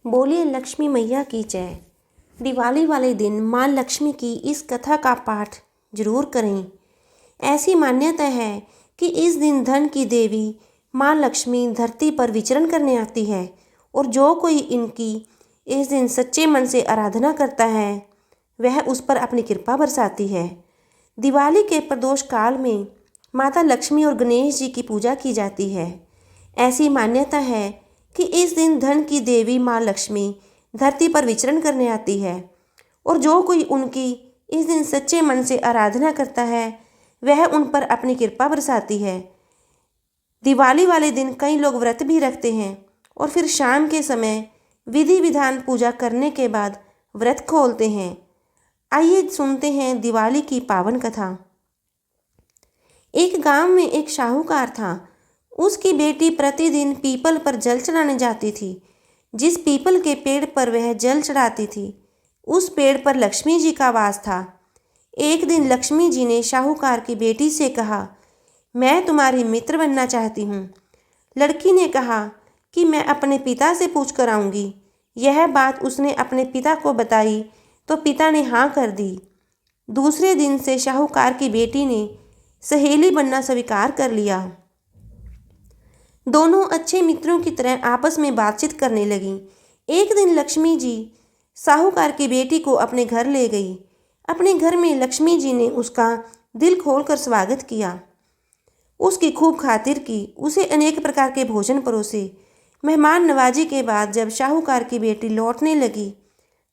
बोलिए लक्ष्मी मैया की जय। दिवाली वाले दिन माँ लक्ष्मी की इस कथा का पाठ जरूर करें। ऐसी मान्यता है कि इस दिन धन की देवी माँ लक्ष्मी धरती पर विचरण करने आती है और जो कोई इनकी इस दिन सच्चे मन से आराधना करता है वह उस पर अपनी कृपा बरसाती है। दिवाली के प्रदोष काल में माता लक्ष्मी और गणेश जी की पूजा की जाती है। ऐसी मान्यता है कि इस दिन धन की देवी माँ लक्ष्मी धरती पर विचरण करने आती है और जो कोई उनकी इस दिन सच्चे मन से आराधना करता है वह उन पर अपनी कृपा बरसाती है। दिवाली वाले दिन कई लोग व्रत भी रखते हैं और फिर शाम के समय विधि विधान पूजा करने के बाद व्रत खोलते हैं। आइए सुनते हैं दिवाली की पावन कथा। एक गांव में एक साहूकार था। उसकी बेटी प्रतिदिन पीपल पर जल चढ़ाने जाती थी। जिस पीपल के पेड़ पर वह जल चढ़ाती थी उस पेड़ पर लक्ष्मी जी का वास था। एक दिन लक्ष्मी जी ने साहूकार की बेटी से कहा, मैं तुम्हारी मित्र बनना चाहती हूँ। लड़की ने कहा कि मैं अपने पिता से पूछ कर आऊँगी। यह बात उसने अपने पिता को बताई तो पिता ने हाँ कर दी। दूसरे दिन से साहूकार की बेटी ने सहेली बनना स्वीकार कर लिया। दोनों अच्छे मित्रों की तरह आपस में बातचीत करने लगीं। एक दिन लक्ष्मी जी साहूकार की बेटी को अपने घर ले गई। अपने घर में लक्ष्मी जी ने उसका दिल खोलकर स्वागत किया, उसकी खूब खातिर की, उसे अनेक प्रकार के भोजन परोसे। मेहमान नवाजी के बाद जब साहूकार की बेटी लौटने लगी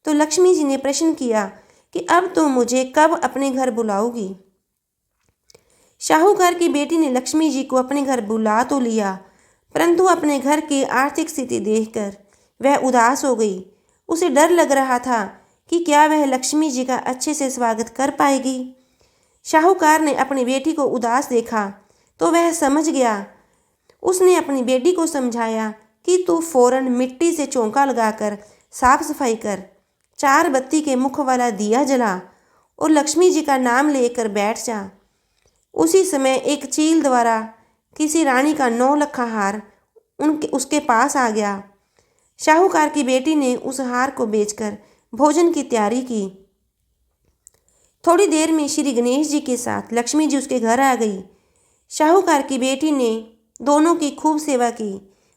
तो लक्ष्मी जी ने प्रश्न किया कि अब तो मुझे कब अपने घर बुलाओगी। साहूकार की बेटी ने लक्ष्मी जी को अपने घर बुला तो लिया परंतु अपने घर की आर्थिक स्थिति देखकर वह उदास हो गई। उसे डर लग रहा था कि क्या वह लक्ष्मी जी का अच्छे से स्वागत कर पाएगी। साहूकार ने अपनी बेटी को उदास देखा तो वह समझ गया। उसने अपनी बेटी को समझाया कि तू फौरन मिट्टी से चौका लगाकर साफ सफाई कर, 4 बत्ती के मुख वाला दिया जला और लक्ष्मी जी का नाम लेकर बैठ जा। उसी समय एक चील द्वारा किसी रानी का 9 लखा हार उसके पास आ गया। साहूकार की बेटी ने उस हार को बेचकर भोजन की तैयारी की। थोड़ी देर में श्री गणेश जी के साथ लक्ष्मी जी उसके घर आ गई। साहूकार की बेटी ने दोनों की खूब सेवा की।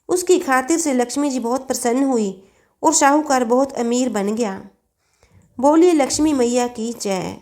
उसकी खातिर से लक्ष्मी जी बहुत प्रसन्न हुई और साहूकार बहुत अमीर बन गया। बोलिए लक्ष्मी मैया की जय।